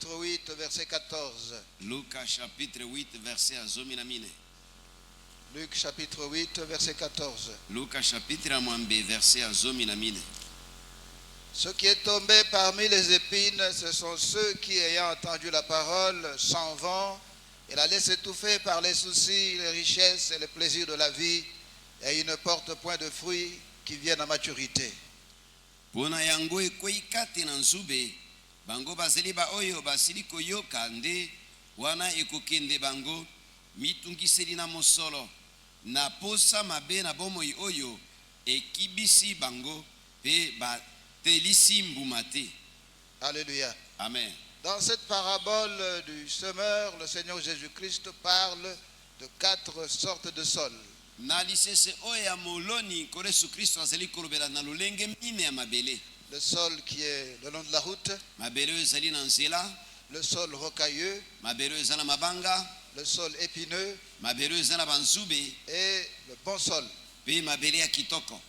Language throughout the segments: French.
chapitre 8, verset 14. Luka chapitre 8 verset azomi na mine. Luc chapitre 8, verset 14. Luka chapitre amwambe verset azomi na mine. Ce qui est tombé parmi les épines, ce sont ceux qui, ayant entendu la parole, s'en vont et la laissent étouffer par les soucis, les richesses et les plaisirs de la vie, et ils ne portent point de fruits qui viennent à maturité. Pona yango ekoikate na nzube, bango bazeli ba oyo basili koyoka nde wana ekokende bango mitungiseli na mosolo na posa mabe na bomoi oyo ekibisi bango pe batelisi mbuma te. Alléluia. Amen. Dans cette parabole du semeur, le Seigneur Jésus-Christ parle de 4 sortes de sols. Na lisese oyo ya moloni kore Yesu Kristo azali kolobela na lolenge mine ya mabele. Le sol qui est le long de la route, Mabele oyo ezali na nzela, le sol rocailleux, mabele oyo eza na mabanga, le sol épineux mabele oyo eza na banzube et le bon sol. pe mabele ya kitoko.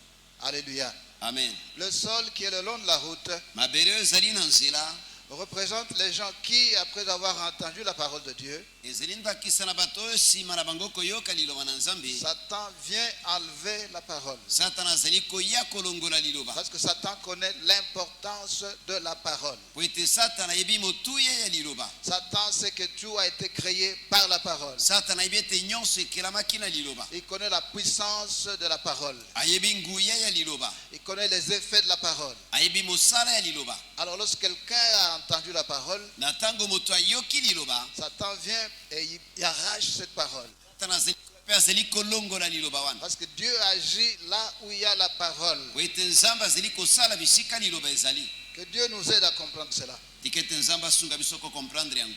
Alléluia. Amen. Le sol qui est le long de la route Mabele oyo ezali na nzela représente les gens qui, après avoir entendu la parole de Dieu, ezali ndakisa na bato oyo nsima na bango koyoka liloba na nzambe, Satan vient enlever la parole. satana azali koya kolongola liloba Parce que Satan connaît l'importance de la parole. po ete satana ayebi motuya ya liloba. Satan sait que tout a été créé par la parole. Satana ayebi ete nyonso ekelamaki na liloba, Il connaît la puissance de la parole. ayebi nguya ya liloba, Il connaît les effets de la parole. ayebi mosala ya liloba. Alors lorsque quelqu'un a entendu la parole, Na ntango moto ayoki liloba, Satan vient et il arrache cette parole. satana mpe azali kolongola liloba wana Parce que Dieu agit là où il y a la parole. po ete nzambe azali kosala bisika liloba ezali. Que Dieu nous aide à comprendre cela. Tika ete nzambe asunga biso kokomprendre yango.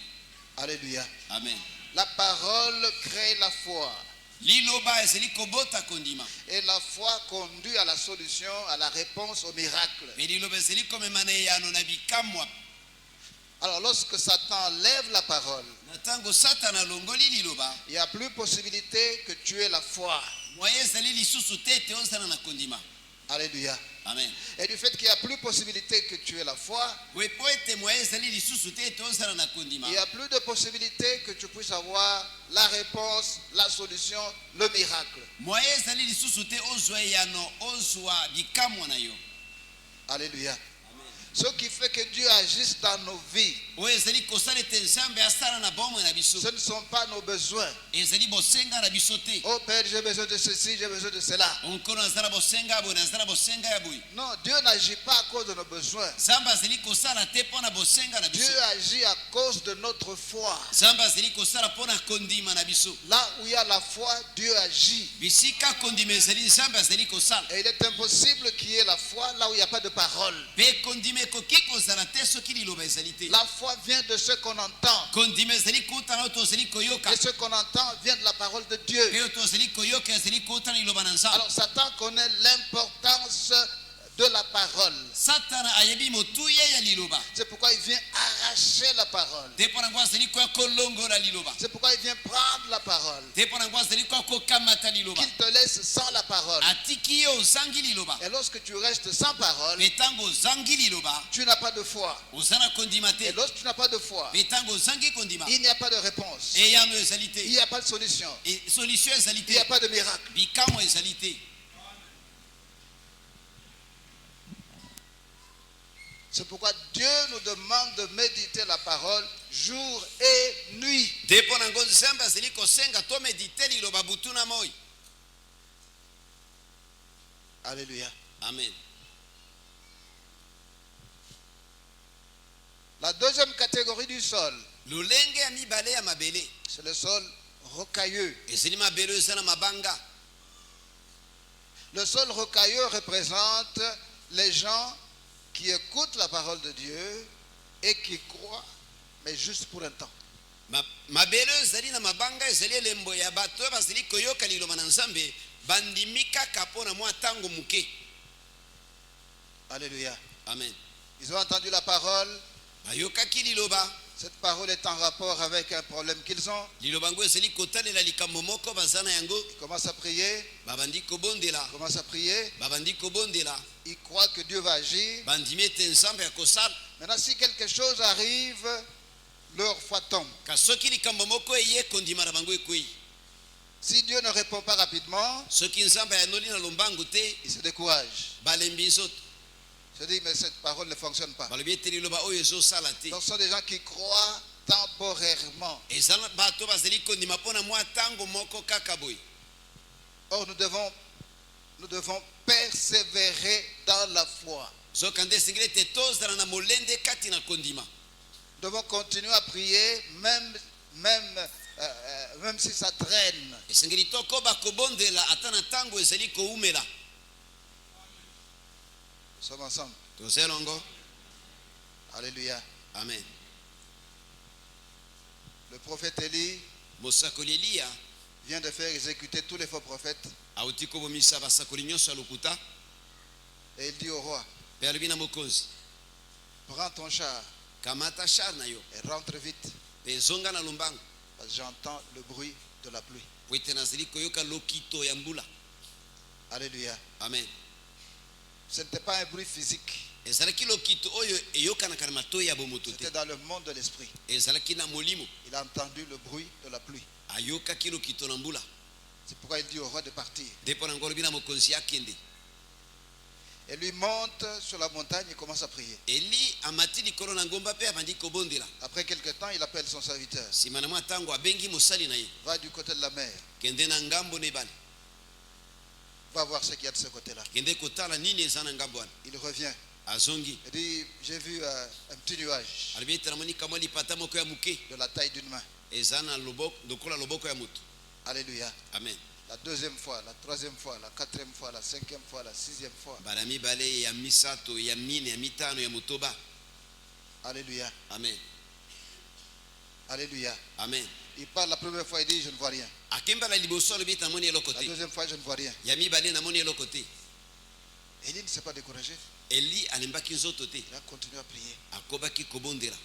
Alléluia. Amen. La parole crée la foi. Liloba ezali kobota kondima, Et la foi conduit à la solution, à la réponse au miracle. pe liloba ezali komema na eyano na bikamwa. Alors lorsque Satan lève la parole, Na ntango satana alongoli liloba, il n'y a plus possibilité que tu aies la foi. moye ezali lisusu te ete ozala na kondima. Alléluia. Amen. Et du fait qu'il n'y a plus possibilité que tu aies la foi, We po ete moye ezali lisusu te ete ozala na kondima, il n'y a plus de possibilité que tu puisses avoir la réponse, la solution, le miracle. moye ezali lisusu te ozwa eyano, ozwa bikamwa na yo. Alléluia. Ce qui fait que Dieu agisse dans nos vies, Oyo ezali kosala ete nzambe asala na bomoi na biso, ce ne sont pas nos besoins. ezali bosenga na biso te. Oh Père, j'ai besoin de ceci, j'ai besoin de cela. Onkolo naza na bosenga ya boye, naza na bosenga ya boye. Non, Dieu n'agit pas à cause de nos besoins. Nzambe azali kosala te mpo na bosenga na biso. Dieu agit à cause de notre foi. Nzambe azali kosala mpo na kondima na biso. Là où il y a la foi, Dieu agit. Bisika kondima ezali, nzambe azali kosala. Et il est impossible qu'il y ait la foi là où il n'y a pas de parole. Mpe kondima ekoki kozala te soki liloba ezali te. La foi vient de ce qu'on entend. Kondima ezali kouta na oyo tozali koyoka. Et ce qu'on entend vient de la parole de Dieu. Mpe oyo tozali koyoka ezali kouta na liloba na nzambe. Alors Satan connaît l'importance de la parole. Satana ayebi motuya ya liloba. C'est pourquoi il vient arracher la parole. Te mpo na ngo azali koya kolongola liloba. C'est pourquoi il vient prendre la parole. Te mpo na ngo azali koya kokamata liloba. Qu'il te laisse sans la parole. Atiki yo ozangi liloba. Et lorsque tu restes sans parole, Mpe ntango ozangi liloba, tu n'as pas de foi. oza na kondima Et te. lorsque tu n'as pas de foi, Mpe ntango ozangi kondima, il n'y a pas de réponse. eyano ezali Il te. n'y a pas de solution. Solution ezali Il n'y a te. pas de miracle. Bikamwa ezali te. C'est pourquoi Dieu nous demande de méditer la parole jour et nuit. Te mpo na ngo nzambe azali kosenga tomedite liloba butu na moi. Alléluia. Amen. La deuxième catégorie du sol, Lolenge ya mibale ya mabele c'est le sol rocailleux. ezali mabele oyo eza na mabanga. Le sol rocailleux représente les gens qui écoutent la parole de Dieu et qui croient, mais juste pour un temps. Mabele oyo ezali na mabanga ezali elembo ya bato oyo bazali koyoka liloba na nzambe bandimi kaka mpo na mwa ntango moke. Alléluia. Amen. Ils ont entendu la parole. Bayokaki liloba, Cette parole est en rapport avec un problème qu'ils ont. liloba ngo ezali kotalela likambo moko baza na yango, Ils commencent à prier. babandi kobondela, Ils commencent à prier. babandi kobondela, Ils croient que Dieu va agir. bandimi ete nzambe ya kosala. Maintenant, si quelque chose arrive leur foi tombe. ka soki likambo moko eye kondima na bango ekwei. Si Dieu ne répond pas rapidement, Soki nzambe ayanoli na lombangu te, ils se découragent. balembi nzoto. Je dis, mais cette parole ne fonctionne pas. Balobi ete liloba oyo ezosala te. Donc ce sont des gens qui croient temporairement. Eza bato bazali kondima mpona mwa ntango moko kaka boye. Or, nous devons persévérer dans la foi. Soka nde esengeli ete tozala na molende kati na kondima. Nous devons continuer à prier, même si ça traîne. Esengeli tokoba kobondela ata na ntango ezali koumela. Nous sommes ensemble. Tozelongo. Alléluia. Amen. Le prophète Élie Mosakoli Eliya vient de faire exécuter tous les faux prophètes. auti kobomisa basakoli nyonso ya lokuta. Et il dit au roi, Mpe alobi na mokonzi, prends ton char kamata char na yo et rentre vite, mpe zonga na lombangu parce que j'entends le bruit de la pluie. po ete nazali koyoka lokito ya mbula. Alléluia. Amen. Ce n'était pas un bruit physique, ezalaki lokito oyo eyokanaka na matoi ya bomoto te, c'était dans le monde de l'esprit. ezalaki na molimo, Il a entendu le bruit de la pluie. ayokaki lokito na mbula. C'est pourquoi il dit au roi de partir. Nde mpo nango alobi na mokonzi akende. Et lui monte sur la montagne et commence à prier. Eli amati likolo na ngomba mpe abandi kobondela. Après quelque temps, il appelle son serviteur. Nsima na mwa ntango abengi mosali na ye, Va du côté de la mer. kende na ngambo na ebale, Va voir ce qu'il y a de ce côté-là. kende kotala nini eza na ngambo wana. Il revient. Azongi Il dit, j'ai vu un petit nuage alobi ete namoni kamwa lipata moko ya moke de la taille d'une main. eza na loboko lokola loboko ya moto. Alléluia. Amen. La deuxième fois, la troisième fois, la quatrième fois, la cinquième fois, la sixième fois. Bala mibale ya misato ya mine ya mitano ya motoba. Alléluia. Amen. Alléluia. Amen. Il parle la première fois, il dit, je ne vois rien. Akembala liboso alobi ete namoni eloko La te. deuxième fois, je ne vois rien. Ya mibale namoni eloko te. Élie ne s'est pas découragé. Eli alembaki nzoto te, Il a continué à prier. akobaki kobondela.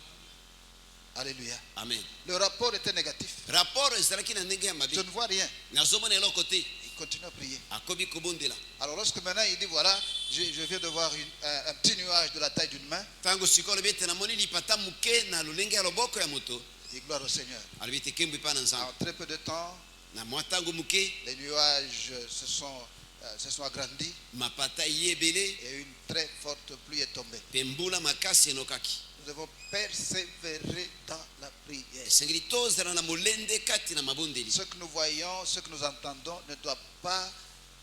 Alléluia. Amen. Le rapport était négatif. Rapport ezalaki na ndenge ya Je mabe, ne vois rien. nazomona eloko te, Il continue à prier. akobi kobondela. Alors lorsque maintenant il dit, voilà, je viens de voir un petit nuage de la taille d'une main, Ntango sikoyo alobi ete namoni lipata moke na lolenge ya loboko ya moto, il dit gloire au Seigneur. alobi ete nkembo epai na En nzambe. très peu de temps, Na mwa ntango moke, les nuages se sont agrandis mapata ye ebele et une très forte pluie est tombée. mpe mbula makasi enokaki. Nous devons persévérer dans la prière. Esengeli tozala na molende kati na mabondeli. Ce que nous voyons, ce que nous entendons ne doit pas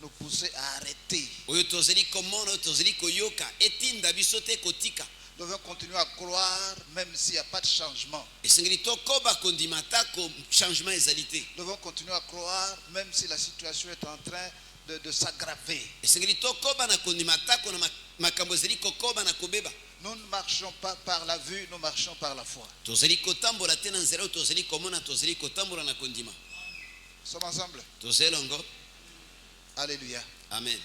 nous pousser à arrêter. Oyo tozali komona, oyo tozali koyoka etinda biso te kotika. Nous devons continuer à croire même s'il n'y a pas de changement. Esengeli tokoba kondima tako changement ezali te. Nous devons continuer à croire même si la situation est en train de s'aggraver. Esengeli tokoba na kondima tako na makambo ezali kokoba na kobeba. Nous ne marchons pas par la vue, nous marchons par la foi. Tozali kotambola te na nzela oyo tozali komona, tozali kotambola na kondima. Nous sommes ensemble. Tozelongo. Alléluia. Amen.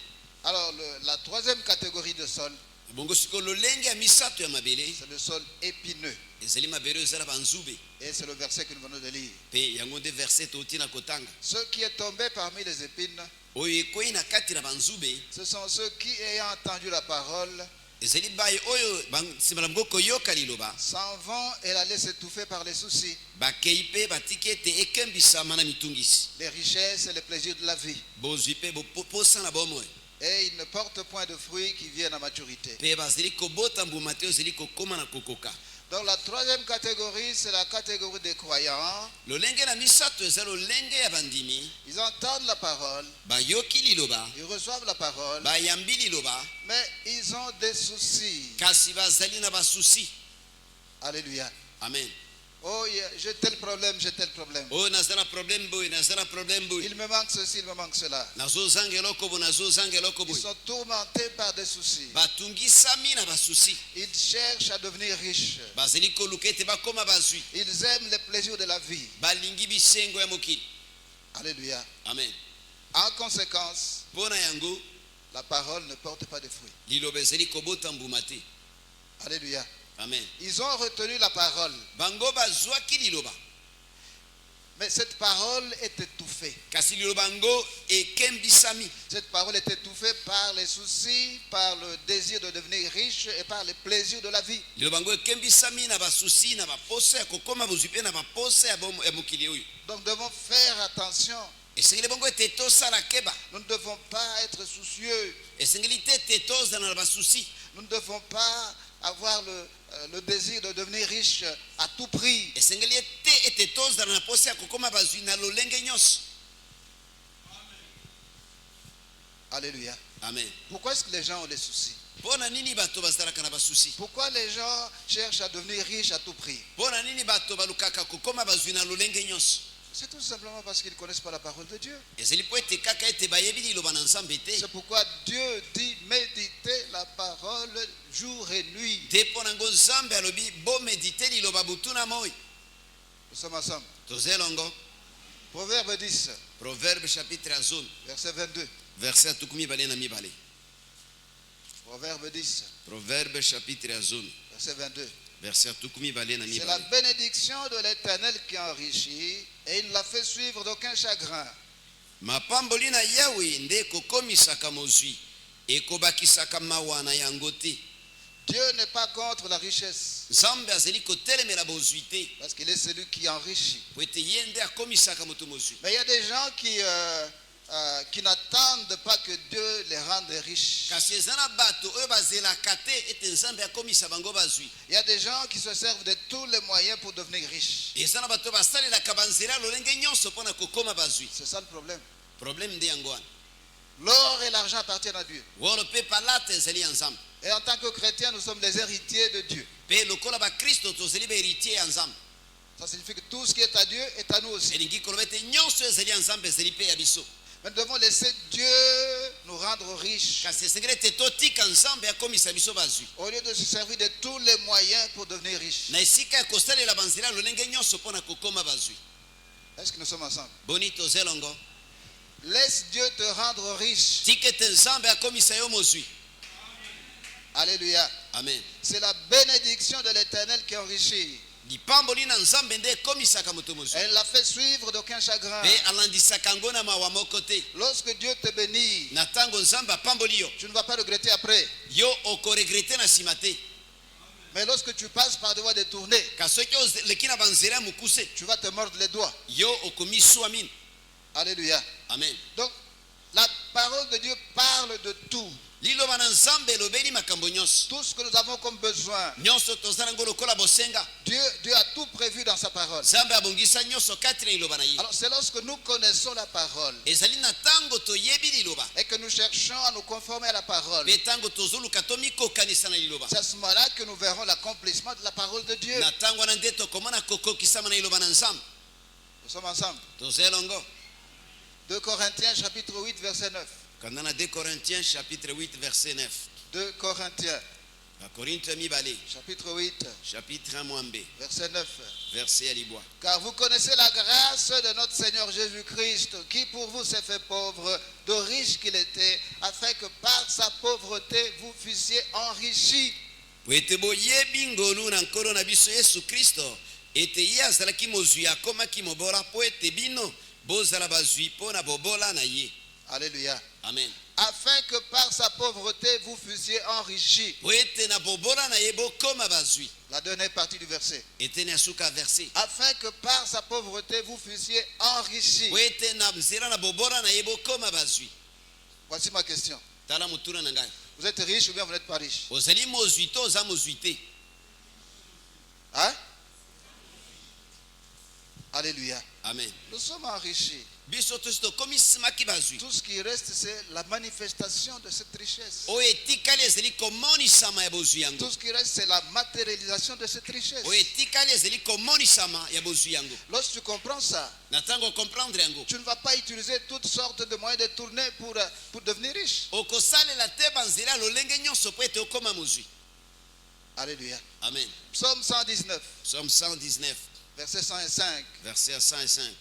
Alors la troisième catégorie de sol, Bongo sikoyo lolenge ya misato ya mabele c'est le sol épineux. ezali mabele oyo ezala banzube. Et c'est le verset que nous venons de lire. Mpe yango nde verset touti na kotanga. Ce qui est tombé parmi les épines, Oyo ekweyi na kati na banzube ce sont ceux qui, ayant entendu la parole, ezali baye oyo nsima na bango koyoka liloba s'en vont et la laissent étouffer par les soucis, bakei mpe batiki ete ekembisama na mitungisi, les richesses et les plaisirs de la vie. bozwi mpe boposa na bomoi, Et ils ne portent point de fruits qui viennent à maturité. mpe bazali kobota mbuma te oyo ezali kokóma na kokoka. Donc la troisième catégorie, c'est la catégorie des croyants. lolenge na misato eza lolenge ya bandimi, Ils entendent la parole, bayoki liloba, ils reçoivent la parole, bayambi liloba, mais ils ont des soucis. kasi bazali na basusi. Alléluia. Amen. Oh, j'ai tel problème, j'ai tel problème. Oyo naza na problème boye, naza na problème boye, Il me manque ceci, il me manque cela. nazozanga eloko boye, nazozanga eloko Ils boye, sont tourmentés par des soucis. batungisami na basusi, Ils cherchent à devenir riches. bazali koluka ete bakóma bazwi, Ils aiment les plaisirs de la vie. balingi bisengo ya mokili. Alléluia. Amen. En conséquence, Mpo na yango la parole ne porte pas de fruits. liloba ezali kobota mbuma te. Alléluia. Amen. Ils ont retenu la parole, Bango bazwaki liloba, Mais cette parole est étouffée. kasi liloba yango ekembisami. Cette parole est étouffée par les soucis, par le désir de devenir riche et par les plaisirs de la vie. liloba yango ekembisami na basusi na baposa ya kokoma bozwi mpe na baposa ya mokili oyo. Donc nous devons faire attention. esengeli bongo ete tosala keba. Nous ne devons pas être soucieux. esengeli te ete tozala na basusi. Nous ne devons pas avoir le désir de devenir riche à tout prix. esengeli te ete tozala na posa ya kokoma bazwi na lolenge nyonso. Alléluia. Amen. Pourquoi est-ce que les gens ont des soucis? mpona nini bato bazalaka na basusi? Pourquoi les gens cherchent à devenir riches à tout prix? mpona nini bato balukaka kokoma bazwi na lolenge nyonso? C'est tout simplement parce qu'ils ne connaissent pas la parole de Dieu. ezali po ete kaka ete bayebi liloba na nzambe te. C'est pourquoi Dieu dit méditez la parole jour et nuit. te mpo nango nzambe alobi bomedite liloba butu na moi. Nous sommes ensemble. toza elongo. Proverbe 10, proverbe chapitre ya zone verset 22. verset ya tuku mibale na mibale. Proverbe 10, proverbe chapitre ya zone verset 22. verset ya tuku mibale na C'est la mibale. bénédiction de l'Éternel qui enrichit et il ne la fait suivre d'aucun chagrin. mapamboli na yawe nde ekokomisaka mozwi ekobakisaka mawa na yango te. Dieu n'est pas contre la richesse nzambe azali kotelemela bozwi te parce qu'il est celui qui enrichit. po ete ye nde akomisaka moto mozwi. Mais il y a des gens qui n'attendent pas que Dieu les rende riches. kasi eza na bato oyo bazelaka te ete nzambe akomisa bango bazwi. Il y a des gens qui se servent de tous les moyens pour devenir riches. eza na bato oyo basalelaka banzela lolenge nyonso mpona kokoma bazwi. C'est ça le problème. problème nde yango wana. L'or et l'argent appartiennent à Dieu. wolo mpe palata ezali ya nzambe. Et en tant que chrétiens, nous sommes les héritiers de Dieu. mpe lokola bakristo tozali baheritier ya nzambe. Ça signifie que tout ce qui est à Dieu est à nous aussi. elingi koloba ete nyonso ezali ya nzambe ezali mpe ya biso. Mais nous devons laisser Dieu nous rendre riches kasi esengeli ete totika nzambe akomisa biso bazwi. au lieu de se servir de tous les moyens pour devenir riches. na esika ya kosalela banzela lolenge nyonso mpona kokoma bazwi. Est-ce que nous sommes ensemble? boni toza elongo. Laisse Dieu te rendre riche. tika ete nzambe akomisa yo mozwi. Alléluia. amen. C'est la bénédiction de l'Éternel qui enrichit. lipamboli na nzambe nde ekomisaka moto mozwi. Elle l'a fait suivre d'aucun chagrin. mpe alandisaka yango na mawa moko te. Lorsque Dieu te bénit, na ntango nzambe apamboli yo, tu ne vas pas regretter après. yo okoregrete na nsima te. Mais lorsque tu passes par des voies détournées, kasi soki oleki na banzela ya mokuse, tu vas te mordre les doigts. yo okomisuwa mino. Alléluia. amen. Donc, la parole de Dieu parle de tout. liloba na nzambe elobeli makambo nyonso. Tout ce que nous avons comme besoin. nyonso toza nango lokola bosenga. Dieu a tout prévu dans sa parole. nzambe abongisa nyonso kati na liloba na ye. Alors, c'est lorsque nous connaissons la parole ezali na ntango toyebi liloba et que nous cherchons à nous conformer à la parole. mpe ntango tozoluka tomikokanisa na liloba. C'est à ce moment-là que nous verrons l'accomplissement de la parole de Dieu. na ntango wana nde tokomona kokokisama na liloba na nzambe. Nous sommes ensemble. toza elongo. 2 Corinthiens chapitre 8 verset 9. kanda na 2 Corinthiens chapitre 8 verset 9. 2 Corinthiens bakorinto ya mibale chapitre 8 chapitre 1 mwambe verset 9. verset ya libwa. Car vous connaissez la grâce de notre Seigneur Jésus-Christ, qui pour vous s'est fait pauvre, de riche qu'il était, afin que par sa pauvreté vous fussiez enrichis. po ete boyebi ngolu na nkolo na biso yesu kristo ete ye azalaki mozwi akomaki mobola po ete bino bozala bazwi mpo na bobola na ye. Alléluia. amen. Afin que par sa pauvreté vous fussiez enrichis. po ete na bobola na ye bokoma bazwi. La dernière partie du verset. eteni ya suka verset. Afin que par sa pauvreté vous fussiez enrichis. po ete na nzela na bobola na ye bokoma bazwi. Voici ma question. tala motuna na ngai. Vous êtes riche ou bien vous n'êtes pas riche? ozali mozwi to oza mozwi te. Hein? Alléluia. amen. Nous sommes enrichis. biso tosi tokomisimaki bazwi. Tout ce qui reste, c'est la manifestation de cette richesse. oyo etikali ezali komonisama ya bozwi yango. Tout ce qui reste, c'est la matérialisation de cette richesse. oyo etikali ezali komonisama ya bozwi yango. Lorsque tu comprends ça, na ntango okomprendre yango, tu ne vas pas utiliser toutes sortes de moyens détournés pour devenir riche. okosalela te banzela lolenge nyonso po ete okoma mozwi. Alléluia. amen. Psaume 119, Psaume 119 verset 105. verset 105.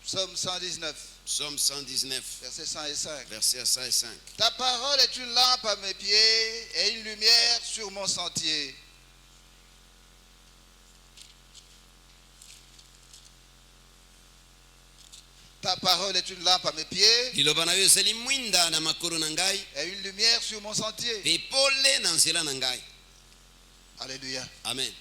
Psaume 119, Psaume 119 verset 105. verset 105. Ta parole est une lampe à mes pieds et une lumière sur mon sentier. Ta parole est une lampe à mes pieds liloba na yo ezali mwinda na makolo na ngai et une lumière sur mon sentier. mpe pole na nzela na ngai. Alléluia. Amen.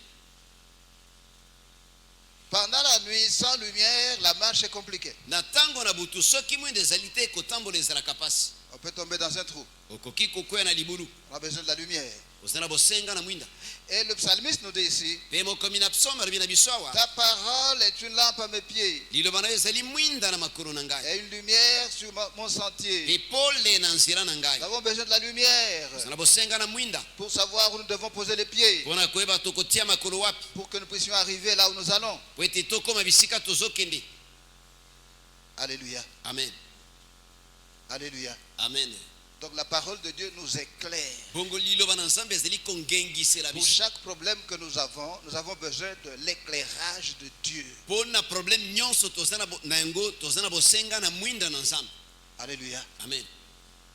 Pendant la nuit, sans lumière, la marche est compliquée. Na ntango na butu soki mwinda ezali te kotambola ezalaka pasi, On peut tomber dans un trou. okoki kokwea na libulu, On a besoin de la lumière. ozala na bosenga na mwinda. Et le psalmiste nous dit ici, Mpe mokomi na psaume alobi na biso awa ta parole est une lampe à mes pieds liloba na yo ezali mwinda na makolo na ngai et une lumière sur mon sentier. mpe pole na nzela na Nous ngai. avons besoin de la lumière ozala na bosenga na mwinda pour savoir où nous devons poser les pieds, mpona koyeba tokotia makolo wapi pour que nous puissions arriver là où nous allons. po ete tokóma bisika tozokende. Alléluia. Amen. Alléluia. Amen. Donc la parole de Dieu nous éclaire. Bongo liloba na nzambe ezali kongengisela Pour biso. chaque problème que nous avons besoin de l'éclairage de Dieu. Mpona problème nyonso toza na yango toza na bosenga na mwinda na nzambe. Alléluia. Amen.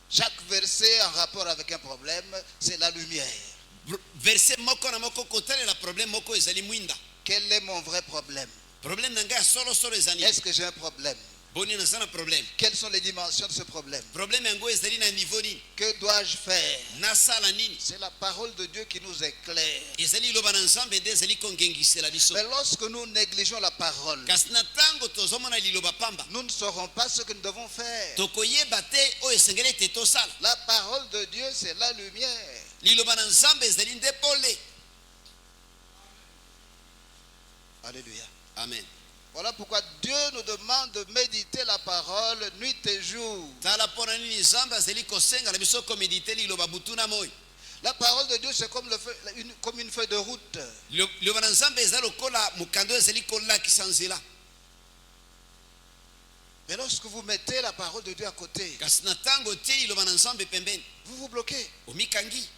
Chaque verset en rapport avec un problème, c'est la lumière. Verset moko na moko kotalela problème moko ezali mwinda. Quel est mon vrai problème? Problème na ngai ya solosolo ezali. Est-ce que j'ai un problème? Boni naza na problème. Quelles sont les dimensions de ce problème? Problème yango ezali na niveau nini? Que dois-je faire? Nasala nini? C'est la parole de Dieu qui nous éclaire. Ezali liloba na nzambe nde ezali kongengisela biso. Mais lorsque nous négligeons la parole, Kasi na ntango tozomona liloba pamba nous ne saurons pas ce que nous devons faire. tokoyeba te oyo esengeli ete tosala. La parole de Dieu, c'est la lumière. Liloba na nzambe ezali nde pole. Alléluia. Amen. Voilà pourquoi Dieu nous demande de méditer la parole nuit et jour. tala mpona nini nzambe azali kosengala biso komedite liloba butu na moi. La parole de Dieu, c'est comme, comme une feuille de route. Liloba na nzambe eza lokola mokando ezali kolakisa nzela. Mais lorsque vous mettez la parole de Dieu à côté, Kasi na ntango otie liloba na nzambe pembeni vous vous bloquez. omikangi.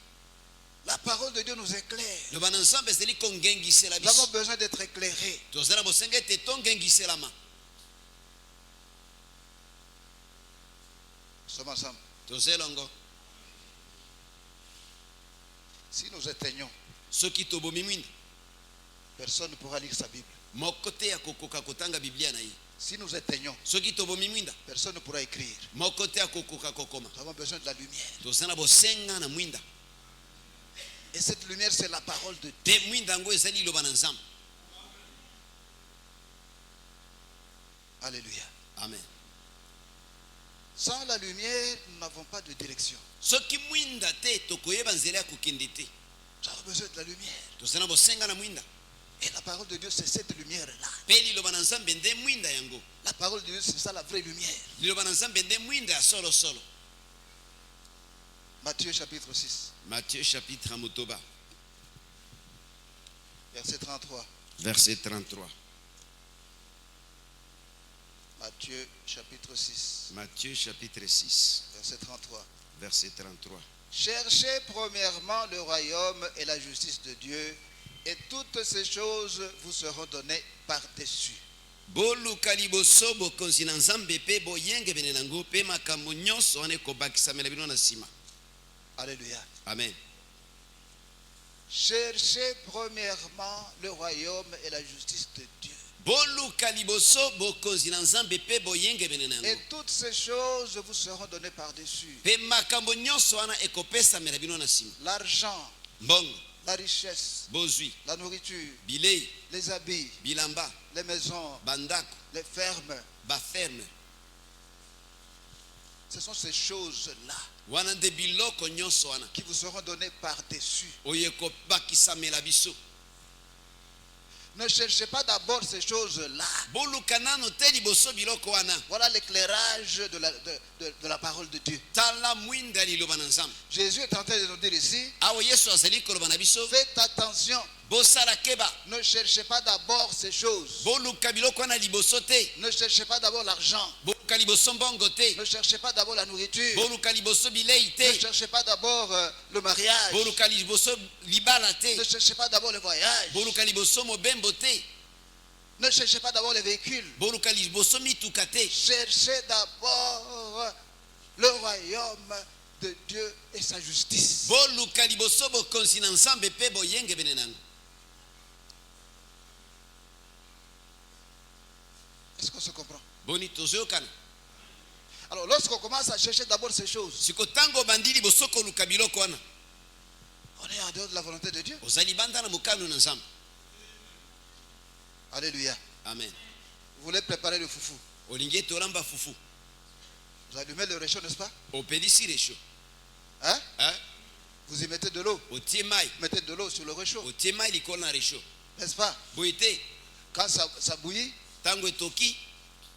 La parole de Dieu nous éclaire. Liloba na nzambe ezali kongengisela Nous avons biso. besoin d'être éclairés. toza na bosenga ete tongengiselama. Nous sommes ensemble. toza elongo. Si nous éteignons, soki tobomi mwinda personne ne pourra lire sa Bible. moko te akokoka kotanga biblia na ye. Si nous éteignons, soki tobomi mwinda personne ne pourra écrire. moko te akokoka kokoma. Nous avons besoin de la lumière. toza na bosenga na mwinda. Et cette lumière, c'est la parole de Dieu. te mwinda yango ezali liloba na nzambe. Alléluia. Amen. Sans la lumière, nous n'avons pas de direction. soki mwinda te tokoyeba nzela ya kokende te. Nous avons besoin de la lumière. toza na bosenga na mwinda. Et la parole de Dieu, c'est cette lumière-là. mpe liloba na nzambe nde mwinda yango. La parole de Dieu, c'est ça la vraie lumière. liloba na nzambe nde mwinda ya solosolo. Matthieu chapitre 6, Matthieu chapitre ya motoba verset 33. verset 33. Matthieu chapitre 6, Matthieu chapitre 6 verset 33. verset 33. Cherchez premièrement le royaume et la justice de Dieu, et toutes ces choses vous seront données par-dessus. boluka liboso bokonzi na nzambe mpe boyengebene nango mpe makambo nyonso wana ekobakisamela bino na nsima. Alléluia. Amen. Cherchez premièrement le royaume et la justice de Dieu. boluka liboso bokonzi na nzambe mpe boyengebene nango Et toutes ces choses vous seront données par-dessus. mpe makambo nyonso wana ekopesamela bino na nsima. L'argent, mbongo, la richesse, bozwi, la nourriture, bilei, les habits, bilamba, les maisons, bandako, les fermes. baferme, Ce sont ces choses-là wana nde biloko nyonso wana qui vous seront données par-dessus. oyo ekobakisamela biso. Ne cherchez pas d'abord ces choses-là. boluka nano te liboso biloko wana. Voilà l'éclairage de la parole de Dieu. tala mwinda liloba na nzambe. Jésus est en train de nous dire ici, awo yesu azali koloba na biso faites attention. bosala keba. Ne cherchez pas d'abord ces choses. boluka biloko wana liboso te. Ne cherchez pas d'abord l'argent. boluka liboso mbongo te. Ne cherchez pas d'abord la nourriture. boluka liboso bilei Ne te. cherchez pas d'abord le mariage. boluka liboso libala te. Ne cherchez pas d'abord le voyage. boluka liboso mobembo te. Ne cherchez pas d'abord les véhicules. boluka liboso mituka te. Cherchez d'abord le royaume de Dieu et sa justice. boluka liboso bokonzi na nzambe mpe boyengebene nango. Est-ce qu'on se comprend? boni tozoyokana. Alors lorsqu'on commence à chercher d'abord ces choses, Siko tango bandili bosoko luka biloko wana, on est en dehors de la volonté de Dieu. ozali banda na mokano na nzambe. Alléluia. Amen. Vous voulez préparer le foufou. Olingi toramba fufu. Vous allumez le réchaud, n'est-ce pas? Opelisi réchaud. Hein? Hein? Vous y mettez de l'eau. Otie mai. Vous mettez de l'eau sur le réchaud, Otie mai likolo na réchaud. n'est-ce pas? Boite Quand ça bouillit, tango etoki,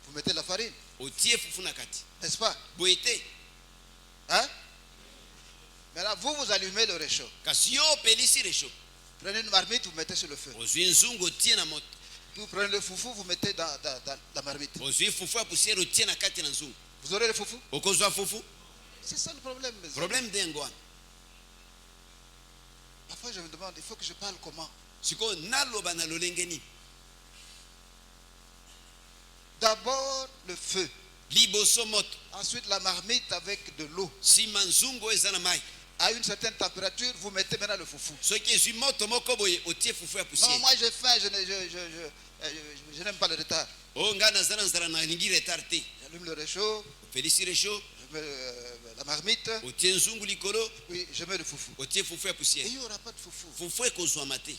vous mettez la farine, otie fufu na kati. n'est-ce pas? Boite Hein? Maintenant, vous allumez le réchaud. kasi yo opelisi réchaud. Prenez une marmite, vous mettez sur le feu. Ozwi nzungu otie na moto. Vous prenez le foufou, vous mettez dans la marmite. Ozwi fufu ya poussière otie na kati na nzungu. Vous aurez le foufou? Okozwa fufu. C'est ça le problème, mes amis. Problème dengo wana. Parfois, je me demande, il faut que je parle comment? Siko naloba na lolenge nini? D'abord, le feu. Liboso moto. Ensuite, la marmite avec de l'eau. Sima nzungu eza na mai. À une certaine température, vous mettez maintenant le foufou. Soki ezwi moto moko boye otie fufu ya Non, poussière. moi j'ai faim, je n'aime pas le retard. O nga naza na nzala na lingi retard te. J'allume le réchaud, Opelisi réchaud, je mets la marmite, otie nzungu likolo, oui, je mets le foufou. otie fufu ya Et poussière. il n'y aura pas de foufou. Fufu ekozwama te.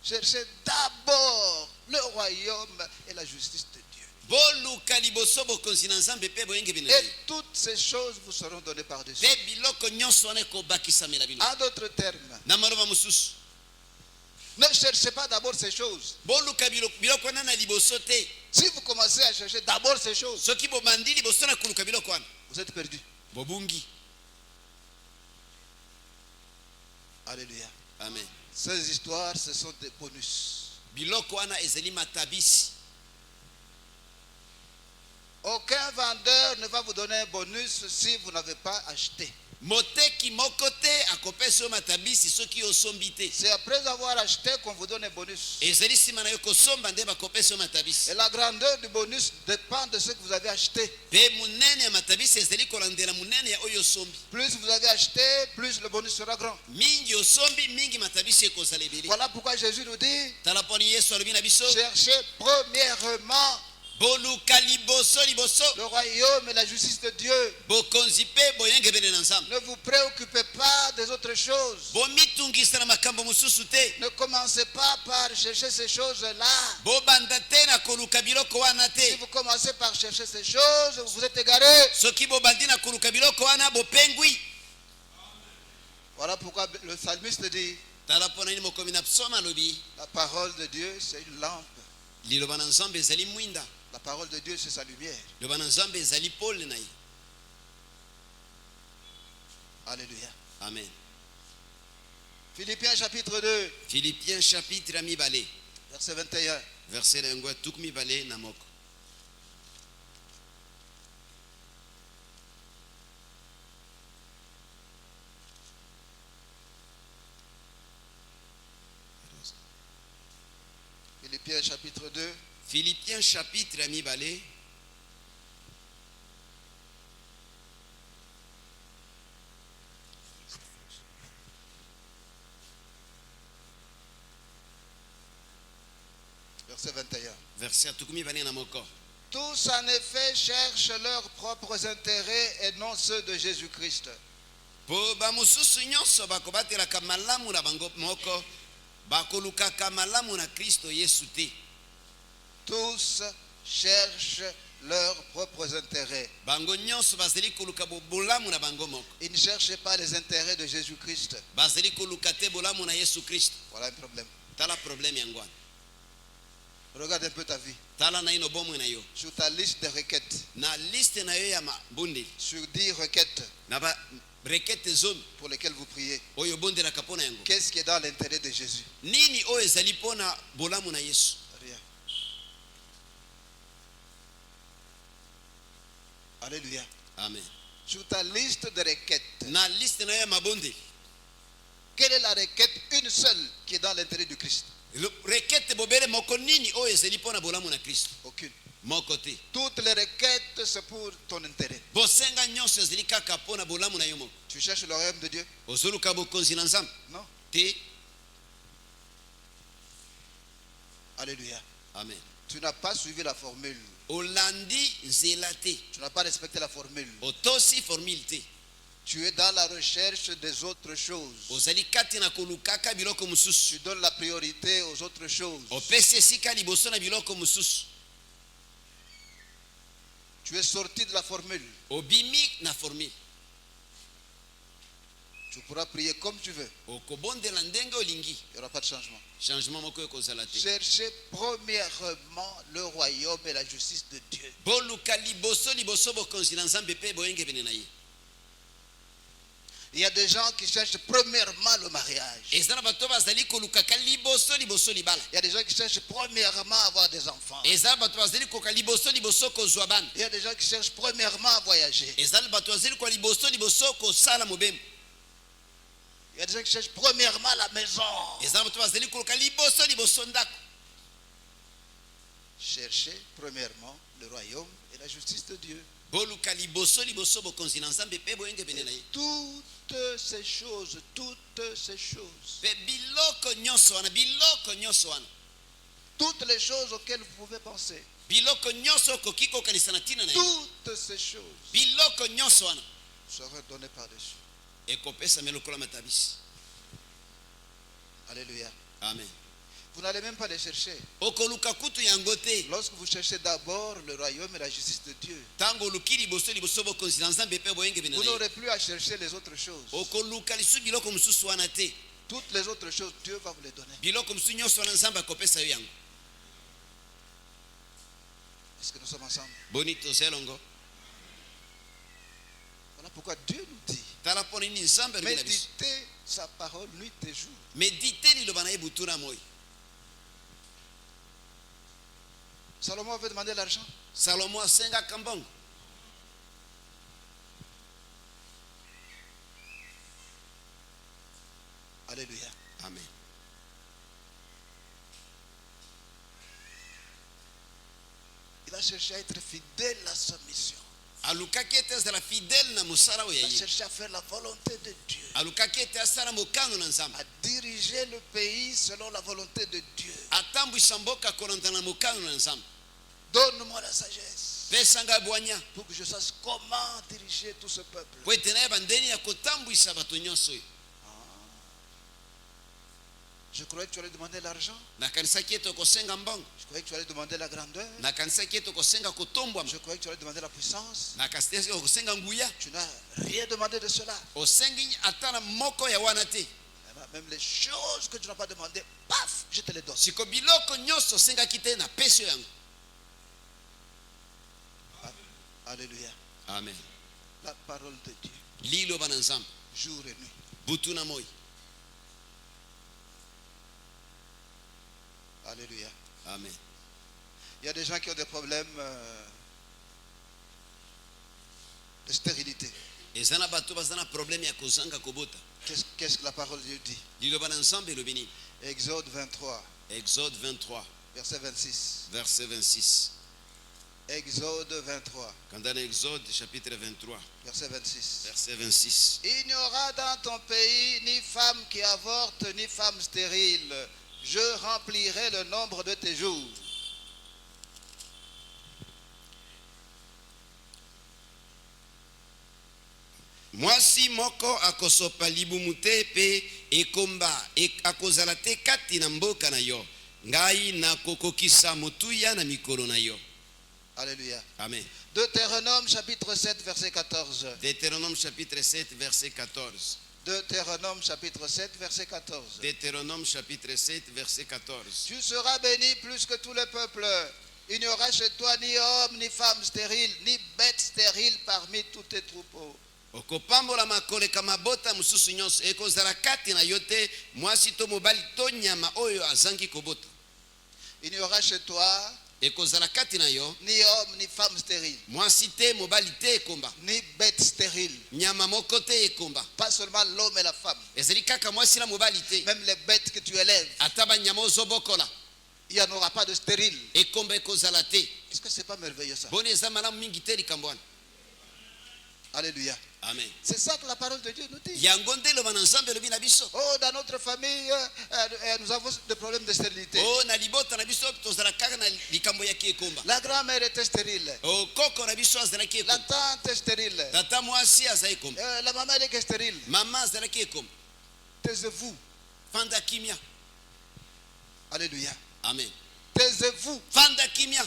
Cherchez d'abord le royaume et la justice de Dieu. Boluka liboso bokonzi na nzambe pe boyenge bino. Et toutes ces choses vous seront données par-dessus. Pe biloko nyonso wana ekobakisamela bino. En d'autres termes, Na maloba mosusu, ne cherchez pas d'abord ces choses. boluka biloko wana na liboso te. Si vous commencez à chercher d'abord ces choses, Soki bobandi liboso na koluka biloko wana, vous êtes perdu. bobungi. Alléluia. Amen. Ces histoires, ce sont des bonus. Biloko wana ezali matabisi. Aucun vendeur ne va vous donner un bonus si vous n'avez pas acheté. Moteki moko te akopesa yo matabisi soki osombi te. C'est après avoir acheté qu'on vous donne un bonus. Ezali nsima na yo kosomba nde bakopesa yo matabisi. Et la grandeur du bonus dépend de ce que vous avez acheté. Pe munene ya matabisi ezali kolandela munene ya oyo osombi. Plus vous avez acheté, plus le bonus sera grand. Mingi osombi, mingi matabisi ekozala ebele. Voilà pourquoi Jésus nous dit, Tala poni Yesu alobi na biso, cherchez premièrement boluka liboso le royaume et la justice de Dieu. bokonzi pe boyengebele na nzambe. Ne vous préoccupez pas des autres choses. Bomitungisa na makambo mosusu te. Ne commencez pas par chercher ces choses-là. Bobanda te na koluka biloko wana Si te. vous commencez par chercher ces choses, vous êtes égarés. Soki bobandi na koluka biloko wana bopengwi. Voilà pourquoi le psalmiste dit, Tala pona nini mokomi na psoma alobi, la parole de Dieu, c'est une lampe. liloba na nzambe ezali mwinda. La parole de Dieu, c'est sa lumière. Liloba na nzambe ezali pole na ye. Alléluia. Amen. Philippiens chapitre 2, Philippiens chapitre ya mibale, verset 21. verset na yango ya tuku mibale na moko. Philippiens chapitre 2, Philippiens chapitre ya mibale, verset 21. verset ya tuku mibale na moko. Tous en effet cherchent leurs propres intérêts et non ceux de Jésus-Christ. Po bamosusu nyonso bakobatelaka malamu na bango moko, bakolukaka malamu na Kristo Yesu te. Tous cherchent leurs propres intérêts. Bango nyonso bazali koluka bolamu na bango moko. Ils ne cherchent pas les intérêts de Jésus-Christ. Bazali koluka te bolamu na Yesu Kristo. Voilà un problème. Tala problème yango wana. Regarde un peu ta vie. Tala na ino bomwe na yo. Sur ta liste de requêtes, Na liste na yo ya mabondeli. sur 10 requêtes Na ba rekete zomi pour lesquelles vous priez, oyo bondelaka pona yango. qu'est-ce qui est dans l'intérêt de Jésus? Nini oyo ezali pona bolamu na Yesu? Rien. Alléluia. Amen. Sur ta liste de requêtes, Na liste na yo ya mabondeli. quelle est la requête, une seule, qui est dans l'intérêt du Christ? Rekete bobele moko nini oyo ezali pona bolamu na Kristo? Aucune. Moko te. Toutes les requêtes, c'est pour ton intérêt. Bosenga nyonso ezali kaka pona bolamu na yo moko. Tu cherches le royaume de Dieu? Ozoluka bokonzi na nzambe Non. te. Alléluia. Amen. Tu n'as pas suivi la formule. olandi nzela te, Tu n'as pas respecté la formule. otosi formule te, Tu es dans la recherche des autres choses. ozali kati na kolukaka biloko mosusu, Tu donnes la priorité aux autres choses. opesi esika liboso na biloko mosusu, Tu es sorti de la formule. obimi na formule. Tu pourras prier comme tu veux. Okobondela ndenge olingi, Il n'y aura pas de changement. changement moko ekozala te. Cherchez premièrement le royaume et la justice de Dieu. Boluka liboso bokonzi na Nzambe pe boyenge bene na ye. Il y a des gens qui cherchent premièrement le mariage. Ezana bato bazali kolukaka liboso libala. Il y a des gens qui cherchent premièrement à avoir des enfants. Ezana bato bazali koka liboso kozwa bana. Il y a des gens qui cherchent premièrement à voyager. Ezana bato bazali ko liboso kosala mobembo. Il y a des gens qui cherchent premièrement la maison. Ezana bato bazali koka liboso ndako. Cherchez premièrement le royaume et la justice de Dieu. Boluka liboso bokonzi na Nzambe pe boyenge bene na ye. Toutes ces choses. Pe biloko nyonso wana. Toutes les choses auxquelles vous pouvez penser. Biloko nyonso koki kokanisa na tina na ye. Toutes ces choses Biloko nyonso wana seront données par-dessus. ekopesa melokola matabisi. Alléluia. Amen. Vous n'allez même pas les chercher. Okoluka kutu yango te. Lorsque vous cherchez d'abord le royaume et la justice de Dieu, Tango luki liboso bokonzi na Nzambe pe boyenge bene vous na ye. n'aurez plus à chercher les autres choses. Okoluka lisu biloko mosusu wana te. Toutes les autres choses, Dieu va vous les donner. Biloko mosusu nyonso wana Nzambe akopesa yo yango. Est-ce que nous sommes ensemble? Boni tozelongo. Voilà pourquoi Dieu nous dit, Tala po nini Nzambe alobela biso. méditez sa parole nuit et jour. Medite liloba na ye butu na moi. Salomon avait demandé l'argent. Salomo asengaka mbongo. Alléluia. Amen. Il a cherché à être fidèle à sa mission. Alukaki ete azala fidèle na mosala oyo Il ya a ye. cherché à faire la volonté de Dieu. Alukaki ete asala mokano na Nzambe. À diriger le pays selon la volonté de Dieu. Atambwisa mboka kolanda na mokano na Nzambe. Donne-moi la sagesse Pesanga bwanya pour que je sache comment diriger tout ce peuple. po ete na ye bandeni ya kotambwisa bato nyonso oyo. Je croyais que tu allais demander l'argent. Nakanisaki ete okosenga mbongo. Je croyais que tu allais demander la grandeur. Nakanisaki ete okosenga kotombwama. Je croyais que tu allais demander la puissance. Nakasitaki okosenga nguya. Tu n'as rien demandé de cela. Osengi ata na moko ya wana te. Même les choses que tu n'as pas demandé, paf, je te les donne. Siko biloko nyonso osengaki te na pesi yo yango. Alléluia. Amen. La parole de Dieu, Liloba na Nzambe jour et nuit. butu na moi. Alléluia. Amen. Il y a des gens qui ont des problèmes de stérilité. Ezana bato bazana problème ya kozanga kobota. Qu'est-ce que la parole de Dieu dit? Liloba na Nzambe elobi nini? Exode 23, Exode 23 verset 26. verset 26. Exode 23, Kanda na Exode chapitre 23 verset 26. verset 26. Il n'y aura dans ton pays ni femme qui avorte, ni femme stérile. Je remplirai le nombre de tes jours. Mwasi moko akosopa libumu te pe ekomba akozala te kati na mboka na yo. Ngai nakokokisa motuya na mikolo na yo. Alléluia. Amen. Deutéronome chapitre 7 verset 14. Deutéronome chapitre 7 verset 14. Deutéronome chapitre 7 verset 14. Deutéronome chapitre 7 verset 14. Tu seras béni plus que tous les peuples. Il n'y aura chez toi ni homme, ni femme stérile, ni bête stérile parmi tous tes troupeaux. Okopambola makoleka mabota mususu nyonso ekozala kati na yo te mwasi to mobali to nyama oyo azangi kobota. Il n'y aura chez toi Ekozala kati na yo ni homme, ni femme stérile, mwasi te mobali te ekomba, ni bête stérile. nyama moko te ekomba. Pas seulement l'homme et la femme, Ezali kaka mwasi na mobali te. même les bêtes que tu élèves, Ata banyama ozobokola il n'y en aura pas de stérile. ekomba ekozala te. Est-ce que c'est pas merveilleux ça? Boni eza malamu mingi te likambo wana. Alléluia. Amen. C'est ça que la parole de Dieu nous dit. Yango nde eloba na nzambe elobi na biso. Oh, dans notre famille, nous avons des problèmes de stérilité. Oh, na libota na biso tozala kaka na likambo ya kiekomba. La grand-mère était stérile. Oh, koko na biso azalaki La ekomba. tante est stérile. Tata mwasi azali ekomba. La maman elle est stérile. Mama azalaki ekomba. Taisez-vous. Fanda kimia. Alléluia. Amen. Taisez-vous. Fanda kimia.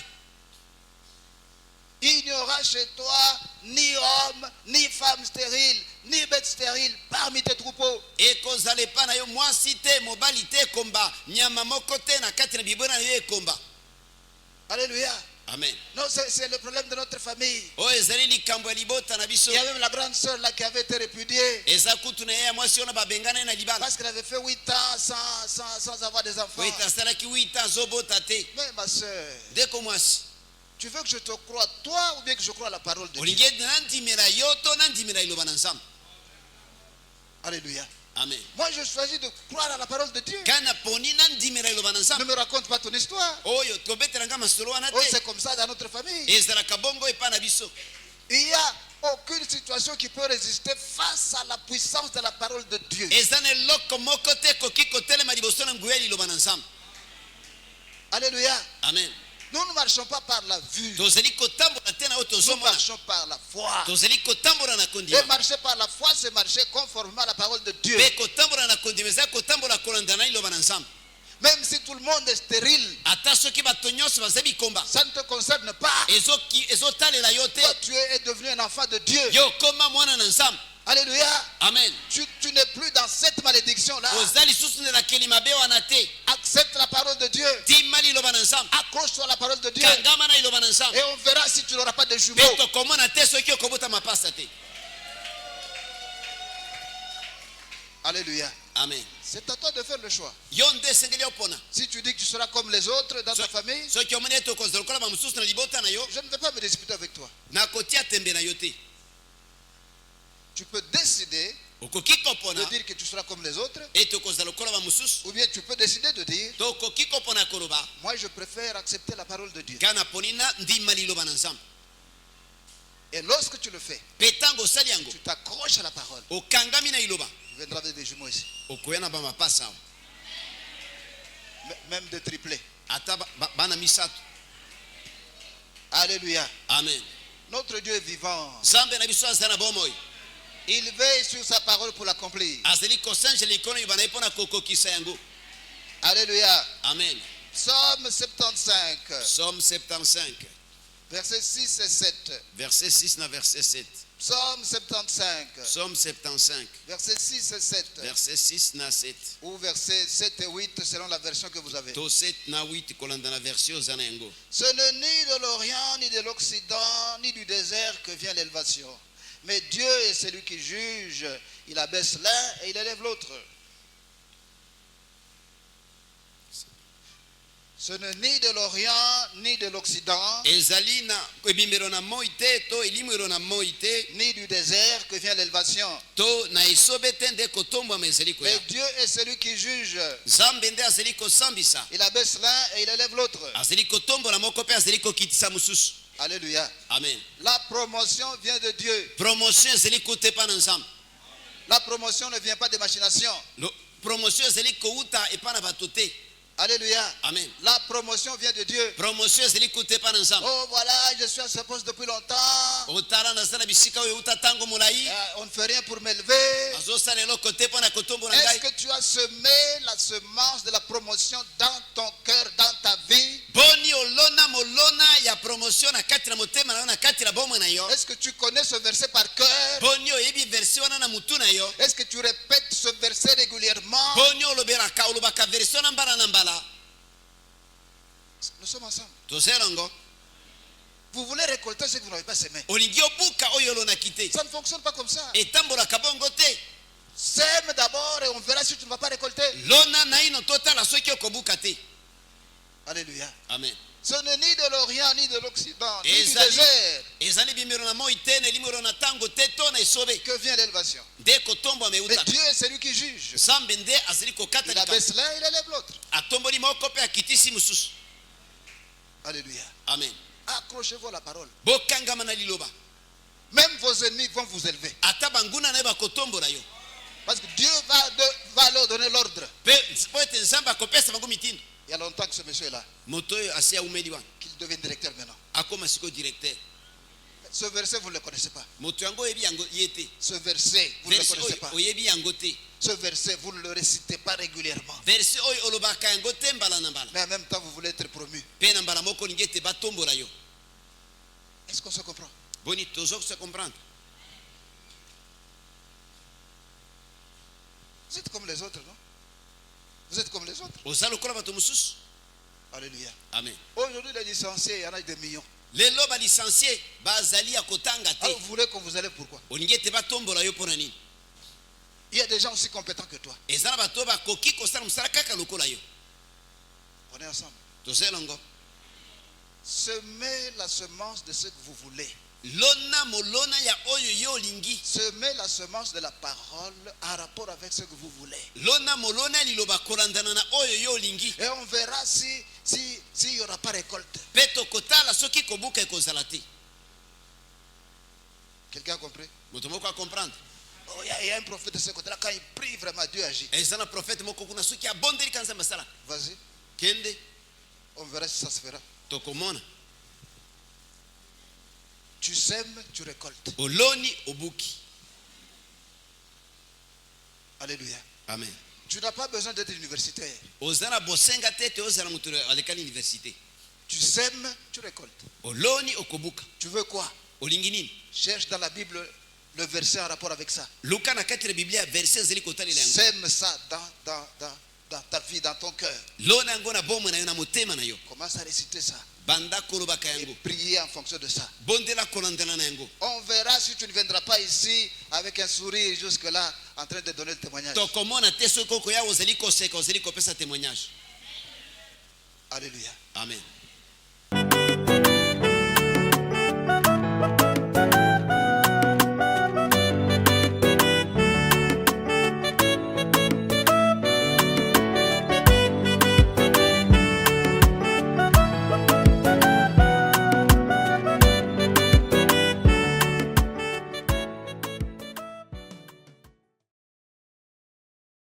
Il n'y aura chez toi ni homme, ni femme stérile, ni bête stérile parmi tes troupeaux. Ekozala epa na yo mwasi te mobali te ekomba nyama moko te na kati na bibo na yo ekomba. Alléluia. Amen. Non, c'est le problème de notre famille. Oh, ezali likambo ya libota na biso. Il y a même la grande sœur là qui avait été répudiée. Eza kutu na ye ya mwasi ona babengana ye na libala. Parce qu'elle avait fait 8 ans sans avoir des enfants. Wita asalaki 8 ans azobota te. Mais ma sœur, Ndeko mwasi. tu veux que je te croie toi ou bien que je croie à la parole de Dieu? Olingi nandimela yo to nandimela iloba na nzambe. Alléluia. Amen. Moi je choisis de croire à la parole de Dieu. Kana poni nandimela iloba na Ne nzambe. me raconte pas ton histoire. Oyo tobetelanga masolo wana Oh, te. c'est comme ça dans notre famille. Ezalaka bongo epa na biso. Il n'y a aucune situation qui peut résister face à la puissance de la parole de Dieu. Eza na eloko moko te koki kotelema liboso na nguya liloba na nzambe. Alléluia. Amen. Nous ne marchons pas par la vue. Tozali kotambola te na oyo Nous tozomona. marchons par la foi. Tozali kotambola na Et kondima. marcher par la foi, c'est marcher conformément à la parole de Dieu. Pe kotambola na kondima eza kotambola kolanda na liloba na nzambe. Même si tout le monde est stérile, Ata soki bato nyonso bazali bikomba. ça ne te concerne pas. Ezotalela yo te. Toi, tu es devenu un enfant de Dieu. Yo koma mwana na nzambe. Alléluia. Amen. Tu n'es plus dans cette malédiction-là. Oza lisusu ndelakeli mabe wana te. Accepte la parole de Dieu. Tima liloba na nzambe. Accroche-toi à la parole de Dieu. Kangama na liloba na nzambe. Et on verra si tu n'auras pas de jumeaux. Pe tokomona te soki okobota mapasa te. Alléluia. Amen. C'est à toi de faire le choix. Yo nde esengeli opona. Si tu dis que tu seras comme les autres dans ta famille, Soki omoni ete okozala lokola bamosusu na libota na yo. je ne vais pas me disputer avec toi. Nakotia tembe na yo te. Tu peux décider Okoki de kopona. dire que tu seras comme les autres, Ete okozala lokola bamosusu. ou bien tu peux décider de dire, Tokoki kopona koloba. moi je préfère accepter la parole de Dieu. Kana poni na ndima liloba na nzambe. Et lorsque tu le fais, Pe tango osali yango. tu t'accroches à la parole. Okangami na liloba. Tu viendras avec des jumeaux ici. Okoya na bamapasa awa. Même des triplés. Ata bana misato. Alléluia. Amen. Notre Dieu est vivant. Nzambe na biso azala na bomoi. Il veille sur sa parole pour l'accomplir. Azali kosanjela likono yeba na ye mpona kokokisa yango. Alléluia. Amen. Psaume 75, Psaume 75, versets 6 et 7. verset 6 na verset 7. Psaume 75, Psaume 75, versets 6 et 7. verset 6 na 7. Ou versets 7 et 8 selon la version que vous avez. To 7 na 8 kolanda na version oza na yango. Ce n'est ni de l'Orient, ni de l'Occident, ni du désert que vient l'élevation. Mais Dieu est celui qui juge. Il abaisse l'un et il élève l'autre. Ce n'est ni de l'Orient, ni de l'Occident, Ezali na ebimbelo na moi te to elimwelo na moi te ni du désert que vient l'élevation. to na esobe te nde kotombwama ezali koya. Mais Dieu est celui qui juge. Nzambe nde azali kosambisa. Il abaisse l'un et il élève l'autre. Azali kotombola moko mpe azali kokitisa mosusu. Alléluia. Amen. La promotion vient de Dieu. Promotion ezali kuta epa na nzambe. La promotion ne vient pas de machination. Promotion ezali kouta epa na bato te. Alléluia. Amen. La promotion vient de Dieu. Promotion ezali kuta epa na nzambe. Oh voilà, je suis à ce poste depuis longtemps. Otala nazala bisika oyo euta tango molai. On ne fait rien pour m'élever. Azosala eloko te mpo na kotombola Est-ce ngai. que tu as semé la semence de la promotion dans ton cœur, dans ta vie? Boni olona molona ya promotion na kati na motema na yo na kati na bomoi na yo. Est-ce que tu connais ce verset par cœur? Boni oyebi version wana na mutu na yo. Est-ce que tu répètes ce verset régulièrement? Boni olobaka version na mbala na mbala. Nous sommes ensemble. Tozelango. Vous voulez récolter ce que vous n'avez pas semé. Olingi obuka oyo olonaki te. Ça ne fonctionne pas comme ça. Etambolaka bongo te. Sème d'abord et on verra si tu ne vas pas récolter. Lona naino totala soki okobuka te. Alléluia. Amen. Ce n'est ni de l'Orient, ni de l'Occident, ni du Ezali désert ezali bimero na moi te na elimero na tango te to na esobe. que vient l'élevation. Nde kotombwa Mais meuta. Dieu est celui qui juge. Nzambe nde azali kokata Il likambo. abaisse l'un, il élève l'autre. Atomboli moko mpe akitisi mosusu. Alléluia. Amen. Accrochez-vous à la parole. Bokangama na liloba. Même vos vos ennemis vont vous élever. ata banguna na bakotombola yo Parce que Dieu va leur donner l'ordre. pe po ete nzambe akopesa bango mitindo. Il y a longtemps que ce monsieur est là, Moto oyo asi aumeli wana qu'il devient directeur maintenant. akoma siko directeur. Ce verset, vous ne le connaissez pas. Moto yango oyebi yango ye te. Ce verset, vous ne le Verse connaissez oyo pas. oyebi yango te. Ce verset, vous ne le récitez pas régulièrement. Verse oyo olobaka yango te mbala na mbala. Mais en même temps, vous voulez être promu. Pe na mbala moko olingi ete batombola yo. Est-ce qu'on se comprend? Boni tozo se comprendre. Vous êtes comme les autres, non? Vous êtes comme les autres. Oza lokola bato mosusu. Alléluia. Amen. Aujourd'hui, les licenciés, il y en a des millions. Lelo ba licencié bazali ya kotanga te. Alors, vous voulez qu'on vous allait pourquoi? Olingi ete batombola yo pona nini? Il y a des gens aussi compétents que toi. Eza na bato bakoki kosala mosala kaka lokola yo. On est ensemble. Tozelongo. Semez la semence de ce que vous voulez. Lona molona ya oyo yo olingi. Semez la semence de la parole en rapport avec ce que vous voulez. Lona molona liloba kolandana na oyo yo olingi. Et on verra s'il n'y aura pas récolte. Peto kotala soki kobuka ekozala te. Quelqu'un a compris? Moto moko a comprendre. Oh, il y a un prophète de ce côté-là, quand il prie vraiment, Dieu agit. Eza na prophète moko kuna soki abondeli kanza masala. Vas-y, Kende on verra si ça se fera. tokomona. Tu sèmes, tu récoltes. Oloni obuki. Alléluia. Amen. Tu n'as pas besoin d'être universitaire. Ozana bosenga tete ozana mutu alekali université. Tu sèmes, tu récoltes. Oloni okobuka. Tu veux quoi? Olingi nini? Cherche dans la Bible le verset en rapport avec ça. Luka na kati ya Biblia verset zeli kotalela yango. Sème ça dans ta vie, dans ton cœur. Lona yango na bomo na yo na motema na yo. Commence à réciter ça Banda kolobaka et yango. prier en fonction de ça. Bondela kolandana na yango. On verra si tu ne viendras pas ici avec un sourire jusque-là en train de donner le témoignage. Tokomona te soki okoya ozali koseka ozali kopesa témoignage. Alléluia. Amen.